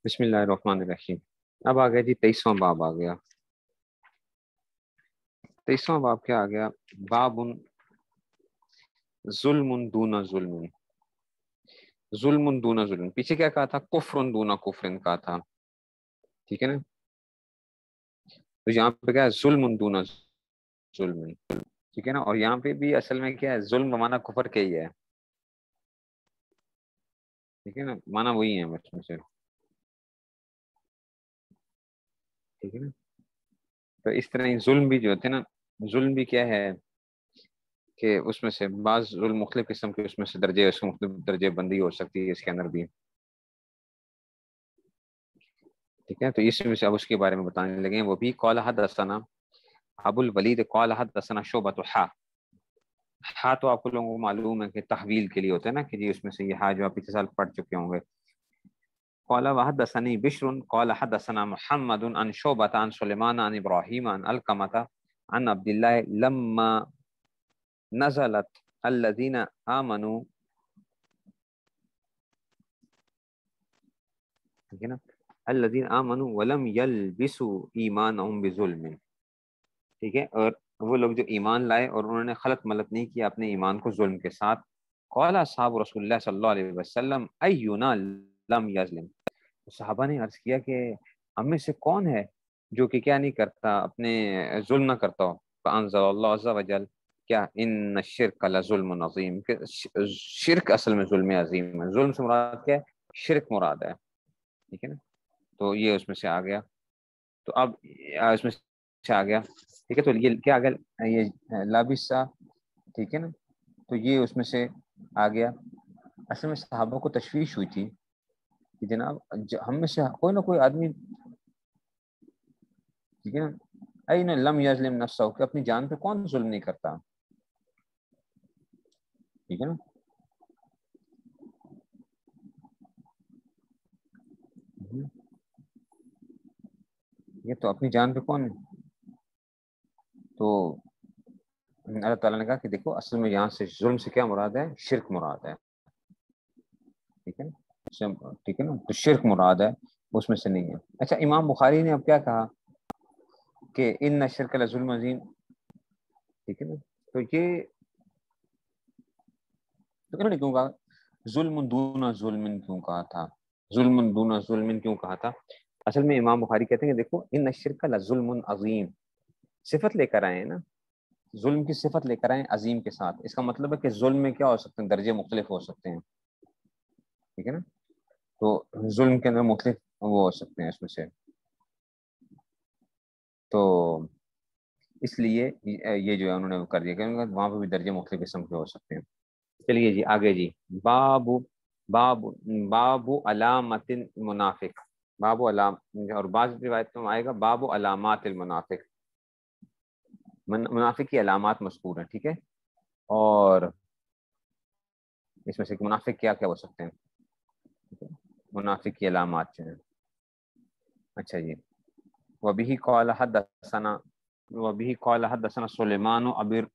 بسم اللہ الرحمن الرحیم۔ اب آ گیا جی 23واں باب آ گیا۔ 23واں باب کیا آ گیا؟ باب ظلم دون ظلم، ظلم دون ظلم۔ پیچھے کیا کہا تھا؟ کفر دون کفر کہا تھا، ٹھیک ہے نا؟ تو یہاں پہ کیا ہے؟ ظلم دون ظلم، ٹھیک ہے نا؟ اور یہاں پہ بھی اصل میں کیا ہے؟ ظلم بمانا کفر کے ہی ہے، ٹھیک ہے نا؟ مانا وہی ہے بس میں سے، ٹھیک ہے نا؟ تو اس طرح ہی ظلم بھی جو ہوتے ہیں نا، ظلم بھی کیا ہے کہ اس میں سے بعض ظلم مختلف قسم کے اس میں سے درجے، اس میں مختلف درجے بندی ہو سکتی ہے اس کے اندر بھی، ٹھیک ہے؟ تو اس میں سے اب اس کے بارے میں بتانے لگے ہیں۔ وہ بھی قال حدثنا ابو الولید قال حدثنا شعبۃ ہا تو آپ کو لوگوں کو معلوم ہے کہ تحویل کے لیے ہوتا ہے نا، کہ جی اس میں سے یہ ہا جو آپ پچھلے سال پڑھ چکے ہوں گے۔ قال وحدثني بشر قال حدثنا محمد عن شعبۃ عن سلیمان عن ابراہیم عن علقمۃ عن عبد الله لما نزلت الذين آمنوا، ٹھیک ہے نا؟ الذين آمنوا ولم يلبسوا ایمانهم بظلم، ٹھیک ہے؟ اور وہ لوگ جو ایمان لائے اور انہوں نے خلط ملط نہیں کیا اپنے ایمان کو ظلم کے ساتھ۔ قال اصحاب رسول اللہ صلی اللہ علیہ وسلم اینا لم یظلم، صحابہ نے عرض کیا کہ ہم میں سے کون ہے جو کہ کیا نہیں کرتا، اپنے ظلم نہ کرتا ہو۔ فانزل اللہ عز وجل کیا ان الشرک لظلم عظیم، کہ شرک اصل میں ظلم عظیم ہے۔ ظلم سے مراد کیا ہے؟ شرک مراد ہے، ٹھیک ہے نا؟ تو یہ اس میں سے آ گیا۔ تو اب اس میں سے آ گیا، ٹھیک ہے؟ تو یہ کیا آ گیا؟ یہ لابسا، ٹھیک ہے نا؟ تو یہ اس میں سے آ گیا۔ اصل میں صحابہ کو تشویش ہوئی تھی کہ جناب ہم میں سے کوئی نہ کوئی آدمی، ٹھیک ہے نا، این لم یظلم نفسہ، کہ اپنی جان پہ کون ظلم نہیں کرتا، ٹھیک ہے نا؟ یہ تو اپنی جان پہ کون ہے؟ تو اللہ تعالیٰ نے کہا کہ دیکھو اصل میں یہاں سے ظلم سے کیا مراد ہے؟ شرک مراد ہے، ٹھیک ہے نا؟ ٹھیک ہے نا؟ تو شرک مراد ہے، اس میں سے نہیں ہے۔ اچھا، امام بخاری نے اب کیا کہا کہ ان الشرک لظلم عظیم، ٹھیک ہے نا؟ تو یہ تو انہوں نے کیوں کہا ظلم دون ظلم؟ کیوں کہا تھا ظلم دون ظلم؟ کیوں کہا تھا؟ اصل میں امام بخاری کہتے ہیں کہ دیکھو ان الشرک لظلم عظیم، صفت لے کر آئے ہیں نا، ظلم کی صفت لے کر آئے عظیم کے ساتھ۔ اس کا مطلب ہے کہ ظلم میں کیا ہو سکتے ہیں؟ درجے مختلف ہو سکتے ہیں، ٹھیک ہے نا؟ تو ظلم کے اندر مختلف وہ ہو سکتے ہیں اس میں سے، تو اس لیے یہ جو ہے انہوں نے کر دیا کہ وہاں پہ بھی درجے مختلف قسم کے ہو سکتے ہیں۔ چلیے جی آگے جی، باب باب باب علامت المنافق، باب علام، اور بعض روایت میں آئے گا باب علامات المنافق، منافق کی علامات مذکور ہیں، ٹھیک ہے؟ اور اس میں سے منافق کیا کیا ہو سکتے ہیں؟ منافق کی علامات جو ہیں۔ اچھا جی، وبه قال حدثنا وبه قال حدثنا سليمان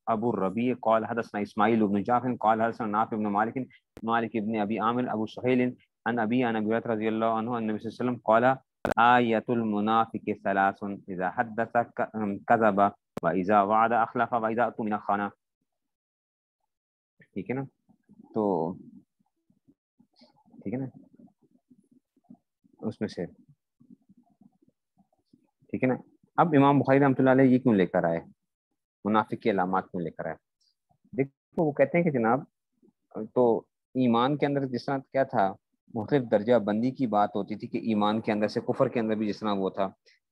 ابو الربيع قال حدثنا اسماعيل بن جعفر قال حدثنا نافع بن مالك بن ابي عامر ابو سهيل عن ابي عن ابي هريره رضي الله عنه ان النبي صلى الله عليه وسلم قال آية المنافق ثلاث اذا حدث كذب واذا وعد اخلف واذا اؤتمن خان، ٹھیک ہے نا؟ تو ٹھیک ہے نا؟ اس میں سے ٹھیک ہے نا؟ اب امام بخاری رحمۃ اللہ علیہ یہ کیوں لے کر آئے؟ منافق کی علامات کیوں لے کر آئے؟ دیکھو وہ کہتے ہیں کہ جناب تو ایمان کے اندر جس طرح کیا تھا، مختلف درجہ بندی کی بات ہوتی تھی کہ ایمان کے اندر سے کفر کے اندر بھی جس طرح وہ تھا،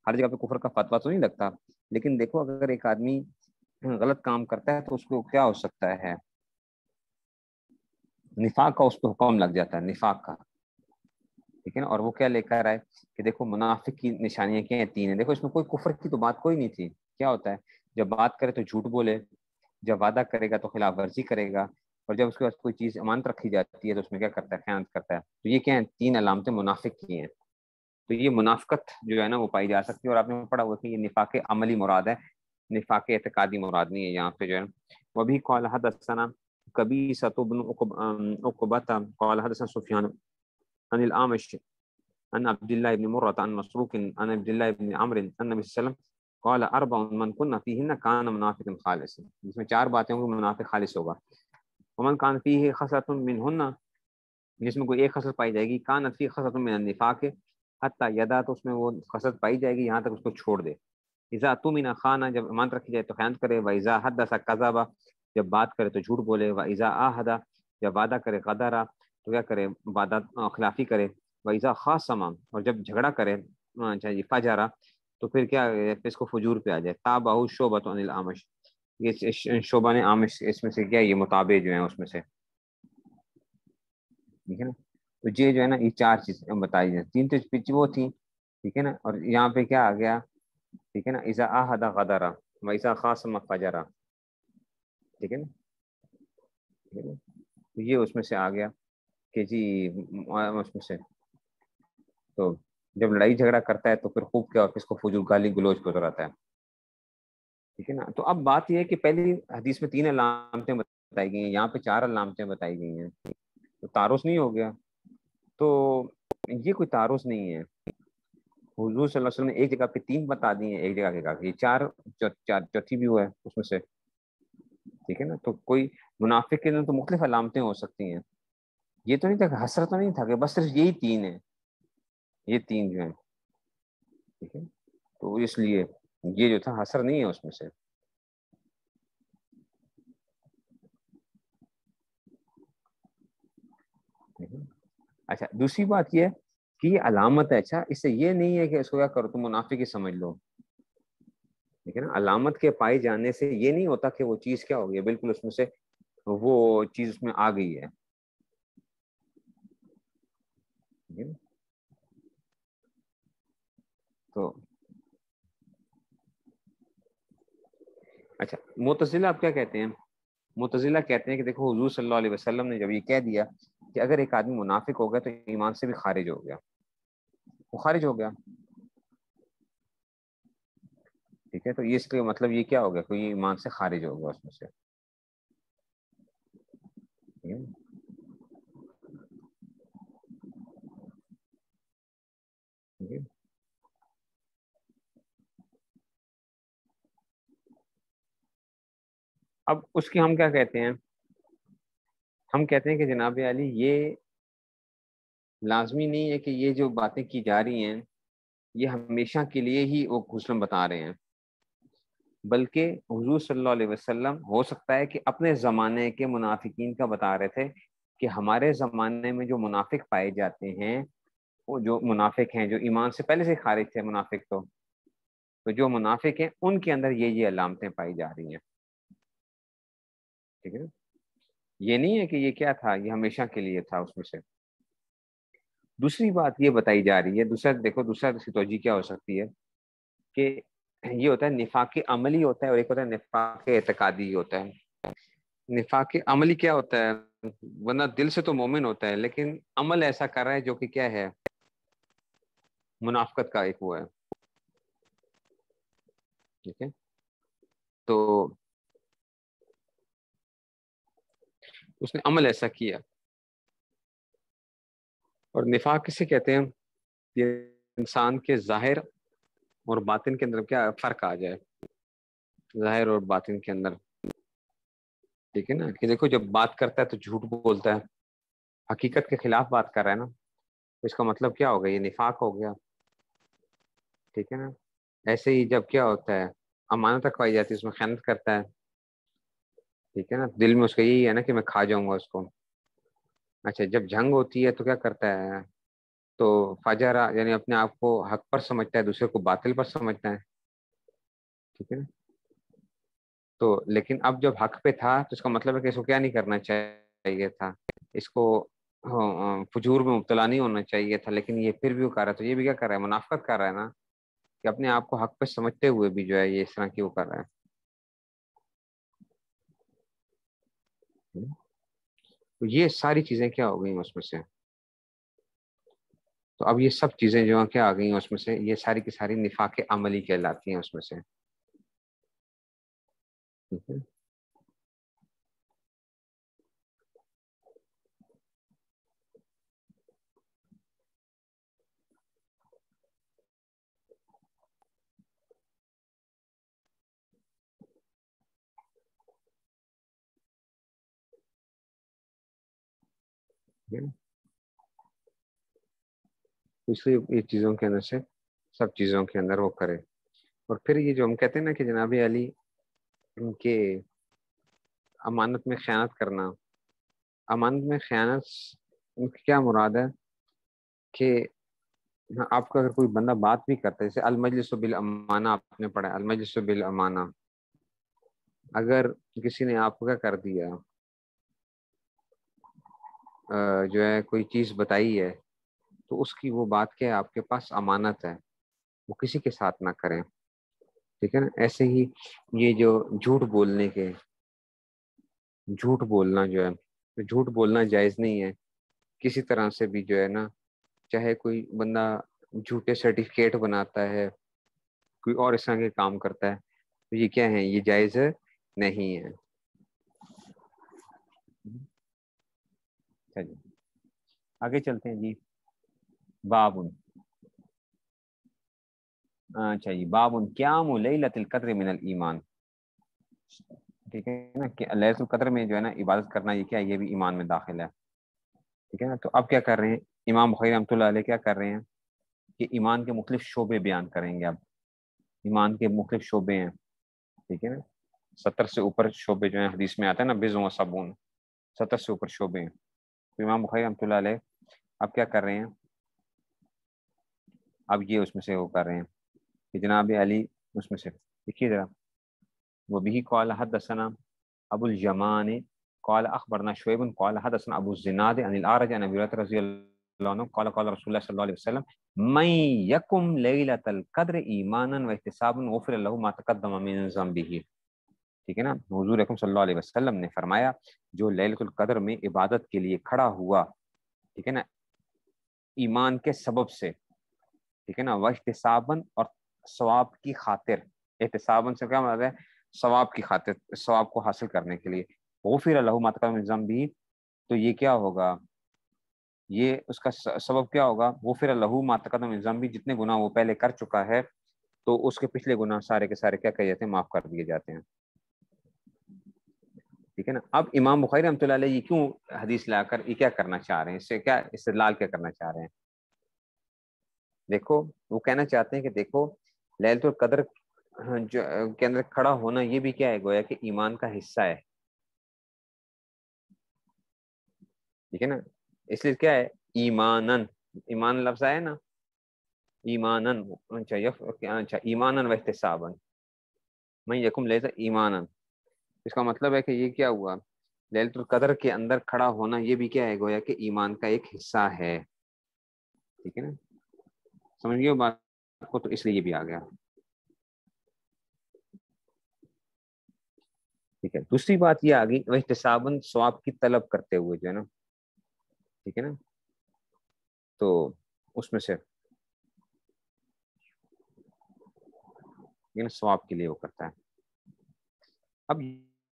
ہر جگہ پہ کفر کا فتویٰ تو نہیں لگتا، لیکن دیکھو اگر ایک آدمی غلط کام کرتا ہے تو اس کو کیا ہو سکتا ہے؟ نفاق کا اس پہ حکم لگ جاتا ہے، نفاق کا، ٹھیک ہے نا؟ اور وہ کیا لے کر آئے کہ دیکھو منافق کی نشانیاں کیا ہیں؟ تین ہیں۔ دیکھو اس میں کوئی کفر کی تو بات کوئی نہیں تھی، کیا ہوتا ہے جب بات کرے تو جھوٹ بولے، جب وعدہ کرے گا تو خلاف ورزی کرے گا، اور جب اس کے پاس کوئی چیز امانت رکھی جاتی ہے تو اس میں کیا کرتا ہے؟ خیانت کرتا ہے۔ تو یہ کیا ہیں؟ تین علامتیں منافق کی ہیں۔ تو یہ منافقت جو ہے نا وہ پائی جا سکتی ہے، اور آپ نے پڑھا ہوا کہ یہ نفاق عملی مراد ہے، نفاق اعتقادی مراد نہیں ہے یہاں پہ جو ہے۔ وہ بھی قال حدثنا قبیصۃ بن عقبہ قال حدثنا سفیان عن الاعمش ان عبداللہ ابن مرۃ عن مسروق عن عبداللہ ابن عمرو ان النبی صلی اللہ علیہ وسلم قال اربع من كن فيهن كان منافقا خالصا، جس میں چار باتیں ہوں گی منافق خالص ہوگا. ومن كان فيه خصلة منهن، جس میں کوئی ایک خصلت پائی جائے گی، كانت فيه خصلة من النفاق حتى يدا، تو اس میں وہ خصلت پائی جائے گی یہاں تک اس کو چھوڑ دے. اذا اؤتمن خان، جب امانت رکھی جائے تو خیانت کرے. واذا حدث كذب، جب بات کرے تو جھوٹ بولے. واذا عاهد، جب وعدہ کرے غدر، تو کیا کرے وعدہ خلافی کرے. واذا خاصم، اور جب جھگڑا کرے جی فجر، تو پھر کیا پھر اس کو فجور پہ آ جائے. تابعہ شعبۃ عن الاعمش، یہ شعبہ نے عامش اس میں سے کیا یہ متابع جو ہیں اس میں سے، ٹھیک ہے نا. تو یہ جو ہے نا یہ چار چیزیں بتائی جائیں، تین تو پچ وہ تھیں، ٹھیک ہے نا. اور یہاں پہ کیا آ گیا، ٹھیک ہے نا، اذا عاہد غدر واذا خاصم فجر، ٹھیک ہے نا. ٹھیک ہے نا؟ تو یہ اس میں سے آ گیا کہ جی اس میں سے تو جب لڑائی جھگڑا کرتا ہے تو پھر خوب کیا اس کو فجور گالی گلوچ پہ اتراتا ہے، ٹھیک ہے نا. تو اب بات یہ ہے کہ پہلی حدیث میں 3 علامتیں بتائی گئی ہیں، یہاں پہ 4 علامتیں بتائی گئی ہیں، تو تعارض نہیں ہو گیا. تو یہ کوئی تعارض نہیں ہے. حضور صلی اللہ علیہ وسلم نے ایک جگہ پہ 3 بتا دی ہیں، ایک جگہ کے یہ 4 چوتھی بھی ہوا ہے اس میں سے، ٹھیک ہے نا. تو کوئی منافق کے اندر تو مختلف علامتیں ہو سکتی ہیں. یہ تو نہیں تھا کہ حسرت تو نہیں تھا کہ بس صرف یہی 3 ہیں، یہ 3 جو ہیں، ٹھیک ہے. تو اس لیے یہ جو تھا حسر نہیں ہے اس میں سے. اچھا دوسری بات یہ ہے کہ یہ علامت ہے، اچھا اس سے یہ نہیں ہے کہ اس کو کیا کرو تم منافق ہی سمجھ لو، ٹھیک ہے نا. علامت کے پائے جانے سے یہ نہیں ہوتا کہ وہ چیز کیا ہو گئی بالکل اس میں سے وہ چیز اس میں آ گئی ہے، ٹھیک ہے نا. تو اچھا معتزلہ آپ کیا کہتے ہیں؟ معتزلہ کہتے ہیں کہ دیکھو حضور صلی اللہ علیہ وسلم نے جب یہ کہہ دیا کہ اگر ایک آدمی منافق ہو گیا تو ایمان سے بھی خارج ہو گیا، وہ خارج ہو گیا، ٹھیک ہے. تو یہ اس کا مطلب یہ کیا ہو گیا، کوئی ایمان سے خارج ہو گیا اس میں سے، ٹھیک ہے. ٹھیک ہے. اب اس کی ہم کیا کہتے ہیں، ہم کہتے ہیں کہ جناب علی یہ لازمی نہیں ہے کہ یہ جو باتیں کی جا رہی ہیں یہ ہمیشہ کے لیے ہی وہ حسن بتا رہے ہیں، بلکہ حضور صلی اللہ علیہ وسلم ہو سکتا ہے کہ اپنے زمانے کے منافقین کا بتا رہے تھے کہ ہمارے زمانے میں جو منافق پائے جاتے ہیں، وہ جو منافق ہیں جو ایمان سے پہلے سے خارج تھے منافق، تو جو منافق ہیں ان کے اندر یہ علامتیں پائی جا رہی ہیں، ٹھیک ہے نا. یہ نہیں ہے کہ یہ کیا تھا یہ ہمیشہ کے لیے تھا اس میں سے. دوسری بات یہ بتائی جا رہی ہے، دوسرا دیکھو دوسرا اس کی توجہ کیا ہو سکتی ہے کہ یہ ہوتا ہے نفاق عملی ہوتا ہے اور ایک ہوتا ہے نفاق اعتقادی ہوتا ہے. نفاق عملی کیا ہوتا ہے، ورنہ دل سے تو مومن ہوتا ہے لیکن عمل ایسا کر رہا ہے جو کہ کیا ہے منافقت کا ایک وہ ہے، ٹھیک ہے. تو اس نے عمل ایسا کیا. اور نفاق کسے کہتے ہیں، یہ انسان کے ظاہر اور باطن کے اندر کیا فرق آ جائے، ظاہر اور باطن کے اندر، ٹھیک ہے نا. کہ دیکھو جب بات کرتا ہے تو جھوٹ بولتا ہے، حقیقت کے خلاف بات کر رہا ہے نا، تو اس کا مطلب کیا ہو گیا، یہ نفاق ہو گیا، ٹھیک ہے نا. ایسے ہی جب کیا ہوتا ہے امانت رکھوائی جاتی ہے اس میں خیانت کرتا ہے، ٹھیک ہے نا. دل میں اس کا یہی ہے نا کہ میں کھا جاؤں گا اس کو. اچھا جب جنگ ہوتی ہے تو کیا کرتا ہے، تو فجر یعنی اپنے آپ کو حق پر سمجھتا ہے، دوسرے کو باطل پر سمجھتا ہے، ٹھیک ہے نا. تو لیکن اب جب حق پہ تھا تو اس کا مطلب ہے کہ اس کو کیا نہیں کرنا چاہیے تھا، اس کو فجور میں مبتلا نہیں ہونا چاہیے تھا، لیکن یہ پھر بھی وہ کر رہا ہے. تو یہ بھی کیا کر رہا ہے، منافقت کر رہا ہے نا، کہ اپنے آپ کو حق پہ سمجھتے ہوئے بھی جو ہے یہ اس طرح کی وہ کر رہا ہے. تو یہ ساری چیزیں کیا ہو گئی اس میں سے. تو اب یہ سب چیزیں جو ہیں کیا آ گئی ہیں اس میں سے، یہ ساری کی ساری نفاق عملی کہلاتی ہیں اس میں سے، ٹھیک ہے. اس لیے یہ چیزوں کے اندر سے سب چیزوں کے اندر وہ کرے. اور پھر یہ جو ہم کہتے ہیں نا کہ جناب علی ان کے امانت میں خیانت کرنا، امانت میں خیانت ان کی کیا مراد ہے کہ آپ کا اگر کوئی بندہ بات بھی کرتا ہے، جیسے المجلس بالامانہ آپ نے پڑھا، المجلس بالامانہ، اگر کسی نے آپ کو کیا کر دیا، جو ہے کوئی چیز بتائی ہے، تو اس کی وہ بات کیا ہے آپ کے پاس امانت ہے، وہ کسی کے ساتھ نہ کریں. ٹھیک ہے نا. ایسے ہی یہ جو جھوٹ بولنے کے، جھوٹ بولنا جو ہے، جھوٹ بولنا جائز نہیں ہے کسی طرح سے بھی جو ہے نا. چاہے کوئی بندہ جھوٹے سرٹیفکیٹ بناتا ہے، کوئی اور اس طرح کے کام کرتا ہے، تو یہ کیا ہے، یہ جائز نہیں ہے. چلیے آگے چلتے ہیں جی. بابن، اچھا جی، بابن قیام لیلۃ القدر من الایمان. ٹھیک ہے نا کہ لیلۃ القدر میں جو ہے نا عبادت کرنا، یہ کیا ہے، یہ بھی ایمان میں داخل ہے. ٹھیک ہے نا. تو اب کیا کر رہے ہیں امام بخاری رحمۃ اللہ علیہ، کیا کر رہے ہیں کہ ایمان کے مختلف شعبے بیان کریں گے. اب ایمان کے مختلف شعبے ہیں، ٹھیک ہے نا. 70 سے اوپر شعبے جو ہیں حدیث میں آتا ہے نا، بضع و سبعون، 70 سے اوپر شعبے ہیں. تو امام بخاری رحمۃ اللہ علیہ اب کیا کر رہے ہیں، اب یہ اس میں سے وہ کر رہے ہیں کہ جناب علی اس میں سے دیکھیے ذرا. وبه قال حدثنا ابو اليمان قال اخبرنا شعيب قال حدثنا ابو الزناد عن الاعرج عن ابي هريره رضي الله عنه قال قال رسول الله صلى الله عليه وسلم من يقم ليله القدر ایمانا واحتسابا غفر له ما تقدم من ذنبه. ٹھیک ہے نا. حضور اکرم صلی اللہ علیہ وسلم نے فرمایا جو لیلۃ القدر میں عبادت کے لیے کھڑا ہوا، ٹھیک ہے نا، ایمان کے سبب سے، ٹھیک ہے نا، واحتسابا اور ثواب کی خاطر. احتسابا سے کیا مطلب ہے، ثواب کی خاطر، ثواب کو حاصل کرنے کے لیے. غفر له ما تقدم من ذنبه، تو یہ کیا ہوگا، یہ اس کا سبب کیا ہوگا، غفر له ما تقدم من ذنبه، جتنے گناہ وہ پہلے کر چکا ہے تو اس کے پچھلے گناہ سارے کے سارے کیا کہے جاتے ہیں، معاف کر دیے جاتے ہیں. ٹھیک ہے نا. اب امام بخاری رحمۃ اللہ علیہ یہ کیوں حدیث لا کر یہ کیا کرنا چاہ رہے ہیں، اس سے کیا استدلال کیا کرنا چاہ رہے ہیں. دیکھو وہ کہنا چاہتے ہیں کہ دیکھو لیلۃ القدر جو کے اندر کھڑا ہونا، یہ بھی کیا ہے، گویا کہ ایمان کا حصہ ہے. ٹھیک ہے نا. اس لیے کیا ہے، ایمانن، ایمان لفظ آیا نا، ایمانن، اچھا ایمانن و احتسابن، میں یکم لیتا ایمانن. اس کا مطلب ہے کہ یہ کیا ہوا، لیلۃ القدر کے اندر کھڑا ہونا یہ بھی کیا ہے، گویا کہ ایمان کا ایک حصہ ہے. ٹھیک ہے نا. سمجھ گئے بات کو، تو اس لیے یہ بھی آ گیا. ٹھیک ہے. دوسری بات یہ آ گئی احتساباً، ثواب کی طلب کرتے ہوئے جو ہے نا. ٹھیک ہے نا. تو اس میں سے ثواب کے لیے وہ کرتا ہے. اب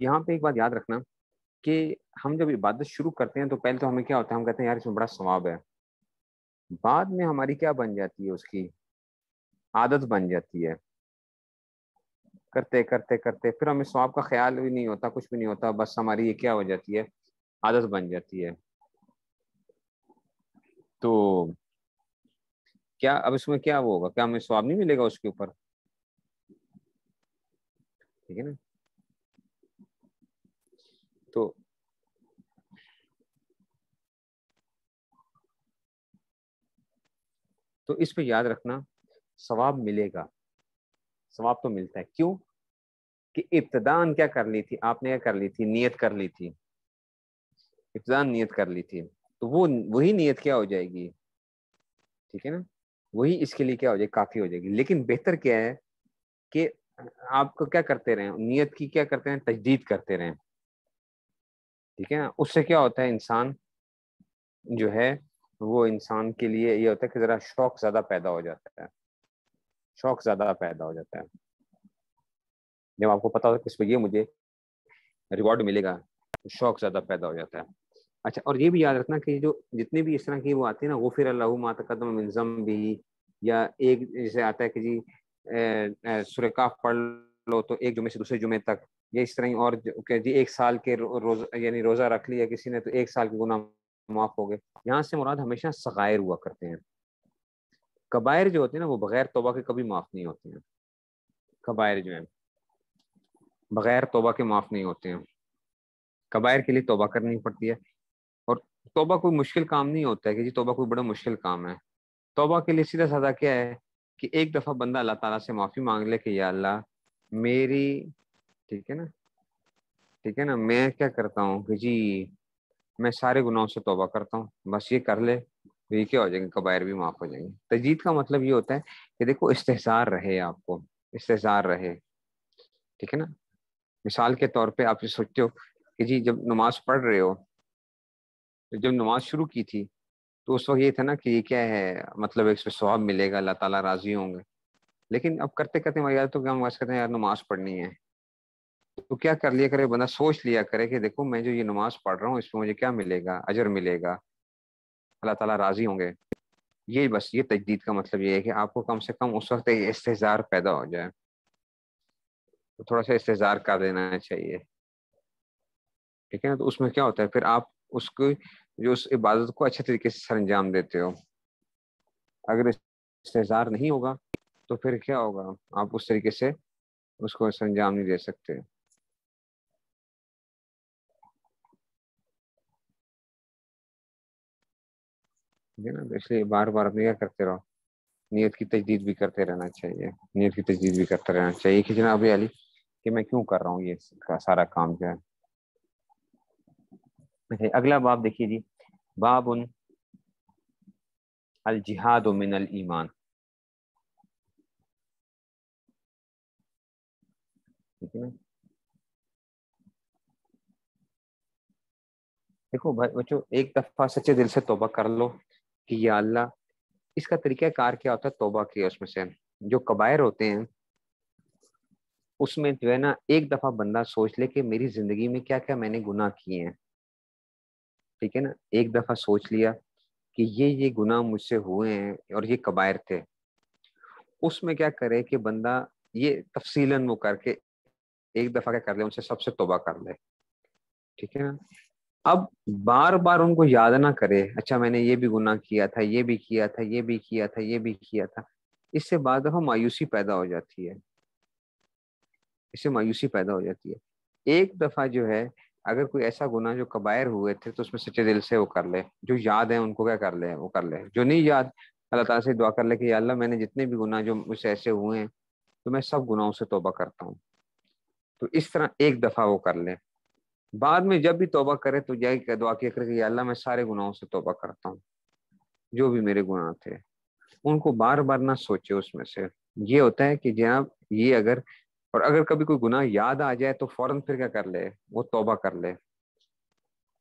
یہاں پہ ایک بات یاد رکھنا کہ ہم جب عبادت شروع کرتے ہیں تو پہلے تو ہمیں کیا ہوتا ہے، ہم کہتے ہیں یار اس میں بڑا ثواب ہے. بعد میں ہماری کیا بن جاتی ہے، اس کی عادت بن جاتی ہے. کرتے کرتے کرتے پھر ہمیں ثواب کا خیال بھی نہیں ہوتا، کچھ بھی نہیں ہوتا، بس ہماری یہ کیا ہو جاتی ہے، عادت بن جاتی ہے. تو کیا اب اس میں کیا وہ ہوگا، کیا ہمیں ثواب نہیں ملے گا اس کے اوپر. ٹھیک ہے نا. تو اس پہ یاد رکھنا ثواب ملے گا، ثواب تو ملتا ہے. کیوں کہ ابتداءً کیا کر لی تھی آپ نے، کیا کر لی تھی، نیت کر لی تھی. ابتداءً نیت کر لی تھی تو وہی نیت کیا ہو جائے گی. ٹھیک ہے نا. وہی اس کے لیے کیا ہو جائے، کافی ہو جائے گی. لیکن بہتر کیا ہے کہ آپ کو کیا کرتے رہیں، نیت کی کیا کرتے ہیں، تجدید کرتے رہیں. ٹھیک ہے نا. اس سے کیا ہوتا ہے، انسان جو ہے وہ انسان کے لیے یہ ہوتا ہے کہ ذرا شوق زیادہ پیدا ہو جاتا ہے، شوق زیادہ پیدا ہو جاتا ہے. جب آپ کو پتا ہوتا ہے کہ اس پہ یہ مجھے ریوارڈ ملے گا، شوق زیادہ پیدا ہو جاتا ہے. اچھا، اور یہ بھی یاد رکھنا کہ جو جتنے بھی اس طرح کی وہ آتی ہے نا، غفر اللہ ما تقدم من ذنبہ، یا ایک جیسے آتا ہے کہ جی سورہ کاف پڑھ لو تو ایک جمعے سے دوسرے جمعے تک، یا اس طرح ہی، اور کہ جی ایک سال کے روزہ، یعنی روزہ رکھ لیا کسی نے تو ایک سال کے گناہ معاف ہو گئے. یہاں سے مراد ہمیشہ صغائر ہوا کرتے ہیں. کبائر جو ہوتے ہیں نا وہ بغیر توبہ کے کبھی معاف نہیں ہوتے ہیں. کبائر جو ہیں بغیر توبہ کے معاف نہیں ہوتے ہیں. کبائر کے لیے توبہ کرنی پڑتی ہے. اور توبہ کوئی مشکل کام نہیں ہوتا ہے کہ جی توبہ کوئی بڑا مشکل کام ہے. توبہ کے لیے سیدھا سادہ کیا ہے کہ ایک دفعہ بندہ اللہ تعالیٰ سے معافی مانگ لے کہ یا اللہ میری ٹھیک ہے نا میں کیا کرتا ہوں کہ جی میں سارے گناہوں سے توبہ کرتا ہوں, بس یہ کر لے تو یہ کیا ہو جائیں گے, کبائر بھی معاف ہو جائیں گے. تجدید کا مطلب یہ ہوتا ہے کہ دیکھو استحضار رہے, آپ کو استحضار رہے. ٹھیک ہے نا, مثال کے طور پہ آپ یہ سوچتے ہو کہ جی جب نماز پڑھ رہے ہو, جب نماز شروع کی تھی تو اس وقت یہ تھا نا کہ یہ کیا ہے, مطلب اس پہ ثواب ملے گا, اللہ تعالیٰ راضی ہوں گے. لیکن اب کرتے کرتے یار تو کیا ہم کہتے ہیں یار نماز پڑھنی ہے, تو کیا کر لیا کرے بندہ, سوچ لیا کرے کہ دیکھو میں جو یہ نماز پڑھ رہا ہوں اس پہ مجھے کیا ملے گا, اجر ملے گا, اللہ تعالیٰ راضی ہوں گے. یہ بس یہ تجدید کا مطلب یہ ہے کہ آپ کو کم سے کم اس وقت استحضار پیدا ہو جائے, تو تھوڑا سا استحضار کر دینا چاہیے. ٹھیک ہے نا, تو اس میں کیا ہوتا ہے پھر آپ اس کو جو اس عبادت کو اچھے طریقے سے سر انجام دیتے ہو. اگر استحضار نہیں ہوگا تو پھر کیا ہوگا, آپ اس طریقے سے اس کو سر انجام نہیں دے سکتے. ٹھیک ہے نا, تو اس لیے بار بار اپنے کیا کرتے رہو, نیت کی تجدید بھی کرتے رہنا چاہیے. نیت کی تجدید بھی کرتے رہنا چاہیے کہ جناب علی کہ میں کیوں کر رہا ہوں یہ سارا کام جو ہے. اگلا باب دیکھیے جی, باب الجہاد من الایمان. ٹھیک ہے نا, دیکھو بچوں ایک دفعہ سچے دل سے توبہ کر لو کہ یا اللہ. اس کا طریقہ کار کیا ہوتا ہے توبہ کی, اس میں سے جو کبائر ہوتے ہیں اس میں جو ہے نا ایک دفعہ بندہ سوچ لے کہ میری زندگی میں کیا کیا میں نے گناہ کیے ہیں. ٹھیک ہے نا, ایک دفعہ سوچ لیا کہ یہ گناہ مجھ سے ہوئے ہیں اور یہ کبائر تھے. اس میں کیا کرے کہ بندہ یہ تفصیلاً وہ کر کے ایک دفعہ کیا کر لے, ان سے سب سے توبہ کر لے. ٹھیک ہے نا, اب بار بار ان کو یاد نہ کرے, اچھا میں نے یہ بھی گناہ کیا تھا, یہ بھی کیا تھا, یہ بھی کیا تھا, یہ بھی کیا تھا. اس سے بعض دفعہ مایوسی پیدا ہو جاتی ہے, اس سے مایوسی پیدا ہو جاتی ہے. ایک دفعہ جو ہے اگر کوئی ایسا گناہ جو کبائر ہوئے تھے تو اس میں سچے دل سے وہ کر لے, جو یاد ہے ان کو کیا کر لے, وہ کر لے. جو نہیں یاد اللہ تعالیٰ سے دعا کر لے کہ یا اللہ میں نے جتنے بھی گناہ جو مجھ سے ایسے ہوئے ہیں تو میں سب گناہوں سے توبہ کرتا ہوں. تو اس طرح ایک دفعہ وہ کر لے. بعد میں جب بھی توبہ کرے تو یہی دعا کیا کرے کہ یا اللہ میں سارے گناہوں سے توبہ کرتا ہوں, جو بھی میرے گناہ تھے ان کو بار بار نہ سوچے. اس میں سے یہ ہوتا ہے کہ جناب یہ اگر کبھی کوئی گناہ یاد آ جائے تو فوراً پھر کیا کر لے, وہ توبہ کر لے.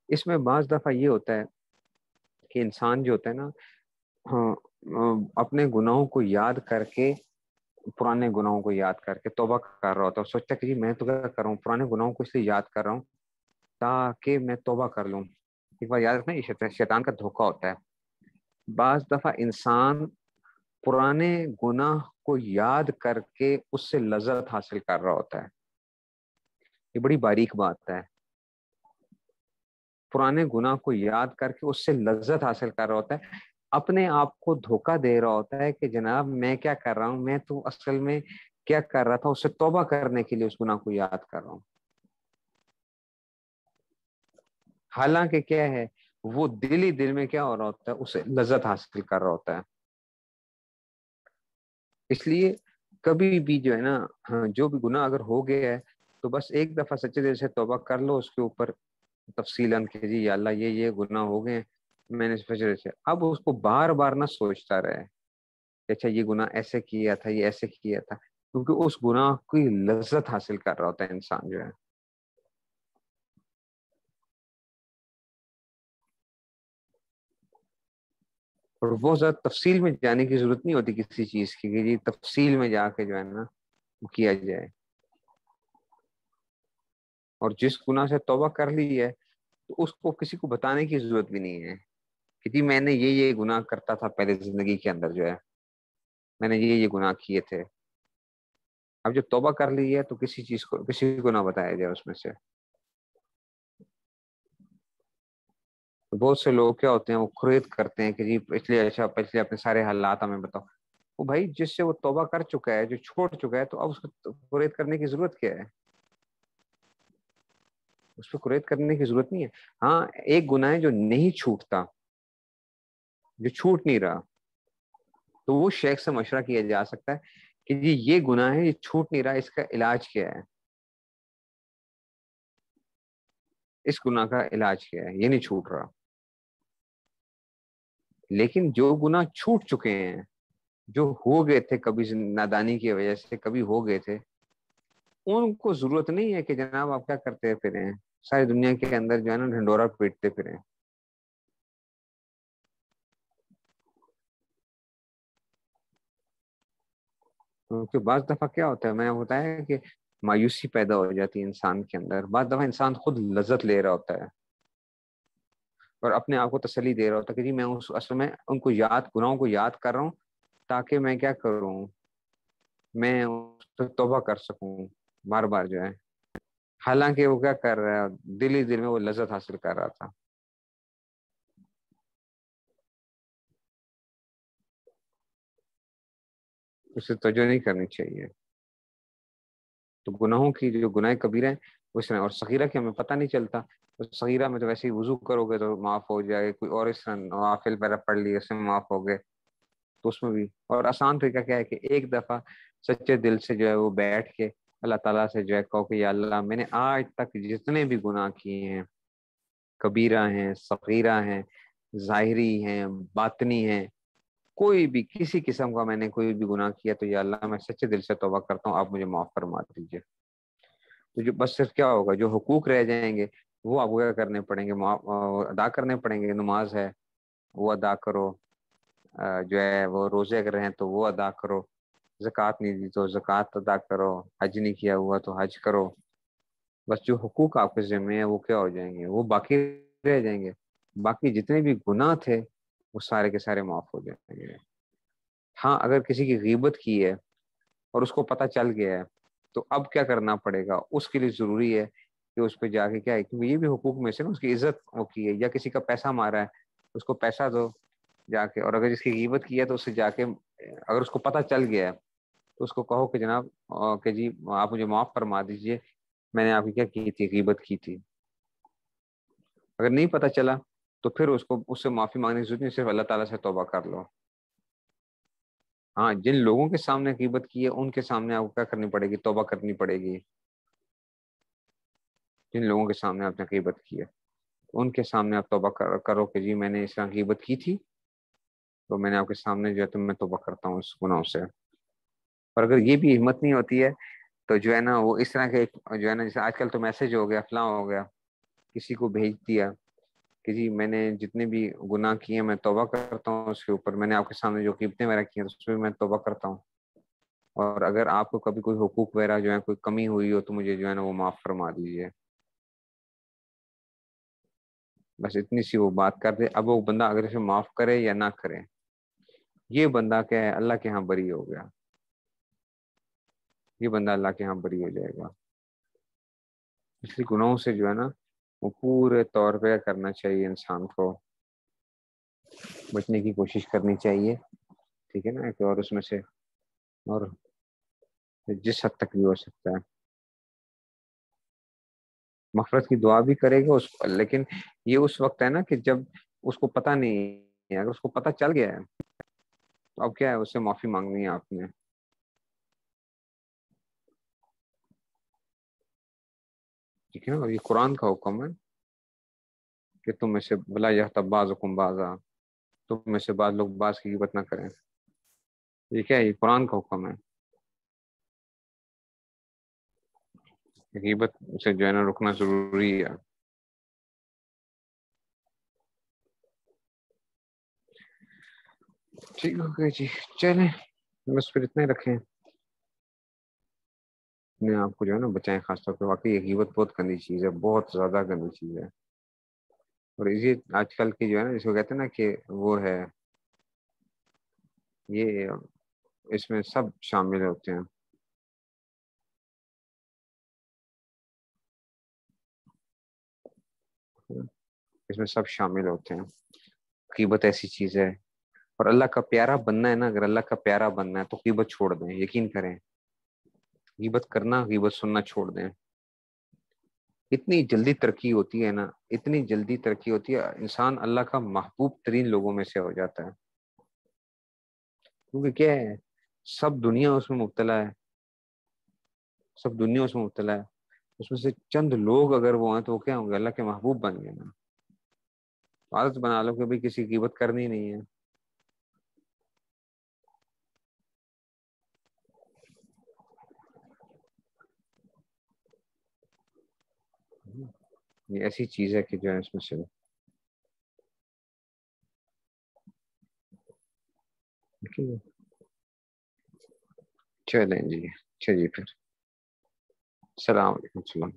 اس میں بعض دفعہ یہ ہوتا ہے کہ انسان جو ہوتا ہے نا اپنے گناہوں کو یاد کر کے, پرانے گناہوں کو یاد کر کے توبہ کر رہا ہوتا ہے. سوچتا ہے کہ جی میں تو کیا کر رہا ہوں, پرانے گناہوں کو اس لیے یاد کر رہا ہوں تاکہ میں توبہ کر لوں. ایک بار یاد رکھنا یہ شیطان کا دھوکہ ہوتا ہے. بعض دفعہ انسان پرانے گناہ کو یاد کر کے اس سے لذت حاصل کر رہا ہوتا ہے. یہ بڑی باریک بات ہے. پرانے گناہ کو یاد کر کے اس سے لذت حاصل کر رہا ہوتا ہے, اپنے آپ کو دھوکہ دے رہا ہوتا ہے کہ جناب میں کیا کر رہا ہوں, میں تو اصل میں کیا کر رہا تھا, اس سے توبہ کرنے کے لیے اس گناہ کو یاد کر رہا ہوں. حالانکہ کیا ہے وہ دل ہی دل میں کیا ہو رہا ہوتا ہے, اسے لذت حاصل کر رہا ہوتا ہے. اس لیے کبھی بھی جو ہے نا جو بھی گناہ اگر ہو گیا ہے تو بس ایک دفعہ سچے دل سے توبہ کر لو اس کے اوپر تفصیلاً کہ جی یا اللہ یہ گناہ ہو گئے میں نے فجر سے. اب اس کو بار بار نہ سوچتا رہے کہ اچھا یہ گناہ ایسے کیا تھا, یہ ایسے کیا تھا, کیونکہ اس گناہ کی لذت حاصل کر رہا ہوتا ہے انسان جو ہے. اور بہت زیادہ تفصیل میں جانے کی ضرورت نہیں ہوتی کسی چیز کی کہ جی تفصیل میں جا کے جو ہے نا وہ کیا جائے. اور جس گناہ سے توبہ کر لی ہے تو اس کو کسی کو بتانے کی ضرورت بھی نہیں ہے کہ جی میں نے یہ گناہ کرتا تھا پہلے زندگی کے اندر جو ہے, میں نے یہ گناہ کیے تھے. اب جب توبہ کر لی ہے تو کسی کو نہ بتایا جائے اس میں سے. بہت سے لوگ کیا ہوتے ہیں وہ کھرید کرتے ہیں کہ جی پچھلے اپنے سارے حالات ہمیں بتاؤ. وہ بھائی جس سے وہ توبہ کر چکا ہے, جو چھوڑ چکا ہے, تو اب اس کو کھرید کرنے کی ضرورت کیا ہے؟ اس پہ کھرید کرنے کی ضرورت نہیں ہے. ہاں ایک گناہ ہے جو نہیں چھوٹتا, جو چھوٹ نہیں رہا, تو وہ شیخ سے مشورہ کیا جا سکتا ہے کہ جی یہ گناہ ہے, یہ چھوٹ نہیں رہا, اس کا علاج کیا ہے, اس گناہ کا علاج کیا ہے, یہ نہیں چھوٹ رہا. لیکن جو گناہ چھوٹ چکے ہیں, جو ہو گئے تھے کبھی نادانی کی وجہ سے, کبھی ہو گئے تھے, ان کو ضرورت نہیں ہے کہ جناب آپ کیا کرتے پھریں ساری دنیا کے اندر جو ہے نا ڈھنڈورا پیٹتے پھریں. کیونکہ بعض دفعہ کیا ہوتا ہے, میں نے بتایا کہ مایوسی پیدا ہو جاتی ہے انسان کے اندر. بعض دفعہ انسان خود لذت لے رہا ہوتا ہے اور اپنے آپ کو تسلی دے رہا ہوتا ہے کہ جی میں اس اصل میں ان کو گناہوں کو یاد کر رہا ہوں تاکہ میں کیا کروں, میں اس پہ توبہ کر سکوں بار بار جو ہے. حالانکہ وہ کیا کر رہا ہے, دل ہی دل میں وہ لذت حاصل کر رہا تھا. اسے توجہ نہیں کرنی چاہیے. تو گناہوں کی جو گناہ کبیرہ ہیں اس میں, اور صغیرہ کی ہمیں پتہ نہیں چلتا. صغیرہ میں تو ویسے ہی وضو کرو گے تو معاف ہو جائے, کوئی اور اس طرح نوافل وغیرہ پڑھ لیے اس میں معاف ہو گئے, تو اس میں بھی. اور آسان طریقہ کیا ہے کہ ایک دفعہ سچے دل سے جو ہے وہ بیٹھ کے اللہ تعالیٰ سے جو ہے کہو کہ یا اللہ میں نے آج تک جتنے بھی گناہ کیے ہیں, کبیرہ ہیں, صغیرہ ہیں, ظاہری ہیں, باطنی ہیں, کوئی بھی کسی قسم کا میں نے کوئی بھی گناہ کیا, تو یا اللہ میں سچے دل سے توبہ کرتا ہوں, آپ مجھے معاف فرما دیجیے. تو جو بس صرف کیا ہوگا, جو حقوق رہ جائیں گے وہ آپ کو کیا کرنے پڑیں گے, ادا کرنے پڑیں گے. نماز ہے وہ ادا کرو, جو ہے وہ روزے اگر ہیں تو وہ ادا کرو, زکوٰۃ نہیں دی تو زکوٰۃ ادا کرو, حج نہیں کیا ہوا تو حج کرو. بس جو حقوق آپ کے ذمہ ہیں وہ کیا ہو جائیں گے, وہ باقی رہ جائیں گے. باقی جتنے بھی گناہ تھے وہ سارے کے سارے معاف ہو جائیں گے. ہاں اگر کسی کی غیبت کی ہے اور اس کو پتہ چل گیا ہے, تو اب کیا کرنا پڑے گا, اس کے لیے ضروری ہے کہ اس پہ جا کے کیا ہے, کیونکہ یہ بھی حقوق میں سے نا, اس کی عزت وہ کی ہے, یا کسی کا پیسہ مارا ہے اس کو پیسہ دو جا کے. اور اگر جس کی غیبت کی ہے تو اس سے جا کے, اگر اس کو پتہ چل گیا ہے تو اس کو کہو کہ جناب کہ جی آپ مجھے معاف فرما دیجئے, میں نے آپ کی کیا کی تھی, غیبت کی تھی. اگر نہیں پتہ چلا تو پھر اس سے معافی مانگنے کی ضرورت نہیں, صرف اللہ تعالیٰ سے توبہ کر لو. ہاں جن لوگوں کے سامنے غیبت کی ہے ان کے سامنے آپ کو کیا کرنی پڑے گی, توبہ کرنی پڑے گی. جن لوگوں کے سامنے آپ نے غیبت کی ہے ان کے سامنے آپ توبہ کرو کہ جی میں نے اس طرح غیبت کی تھی, تو میں نے آپ کے سامنے جو ہے تو میں توبہ کرتا ہوں اس گناہوں سے. اور اگر یہ بھی ہمت نہیں ہوتی ہے تو جو ہے نا وہ اس طرح کے جو ہے نا, جیسے آج کل تو میسج ہو گیا, فلاں ہو گیا, کسی کو بھیج دیا کہ جی میں نے جتنے بھی گناہ کیے ہیں میں توبہ کرتا ہوں اس کے اوپر, میں نے آپ کے سامنے جو قیمتیں وغیرہ کی ہیں اس پہ میں توبہ کرتا ہوں, اور اگر آپ کو کبھی کوئی حقوق وغیرہ جو ہے کوئی کمی ہوئی ہو تو مجھے جو ہے نا وہ معاف فرما دیجیے. بس اتنی سی وہ بات کر دے. اب وہ بندہ اگر اسے معاف کرے یا نہ کرے, یہ بندہ کیا ہے, اللہ کے ہاں بری ہو گیا. یہ بندہ اللہ کے ہاں بری ہو جائے گا. اس لیے گناہوں سے جو ہے نا وہ پورے طور پہ کرنا چاہیے, انسان کو بچنے کی کوشش کرنی چاہیے, ٹھیک ہے نا, کہ اور اس میں سے اور جس حد تک بھی ہو سکتا ہے مغفرت کی دعا بھی کرے گا اس کو. لیکن یہ اس وقت ہے نا کہ جب اس کو پتہ نہیں ہے, اگر اس کو پتہ چل گیا ہے تو اب کیا ہے, اس سے معافی مانگنی ہے آپ نے. ٹھیک ہے نا, اور یہ قرآن کا حکم ہے کہ تم میں سے بلا یغتب بعضکم بعضا, تم میں سے بعض لوگ بعض کی غیبت نہ کریں. یہ کیا ہے, یہ قرآن کا حکم ہے. غیبت سے جو ہے نا رکنا ضروری ہے. ٹھیک ہو گیا جی, چلیں بس پھر اتنے رکھیں, اپنے آپ کو جو ہے نا بچائیں, خاص طور پہ. واقعی یہ غیبت بہت گندی چیز ہے, بہت زیادہ گندی چیز ہے. اور یہ آج کل کی جو ہے نا, جس کو کہتے ہیں نا کہ وہ ہے, یہ اس میں سب شامل ہوتے ہیں. اس میں سب شامل ہوتے ہیں. غیبت ایسی چیز ہے، اور اللہ کا پیارا بننا ہے نا، اگر اللہ کا پیارا بننا ہے تو غیبت چھوڑ دیں، یقین کریں. غیبت کرنا، غیبت سننا چھوڑ دیں. اتنی جلدی ترقی ہوتی ہے نا، اتنی جلدی ترقی ہوتی ہے، انسان اللہ کا محبوب ترین لوگوں میں سے ہو جاتا ہے. کیونکہ کیا ہے، سب دنیا اس میں مبتلا ہے، سب دنیا اس میں مبتلا ہے. اس میں سے چند لوگ اگر وہ ہیں تو وہ کیا ہوں گے، اللہ کے محبوب بن گئے نا. عادت بنا لو کہ بھائی کسی کی غیبت کرنی نہیں ہے. یہ ایسی چیز ہے کہ جو ہے اس میں سے چلیں جی. چلیے پھر السلام علیکم. السلام.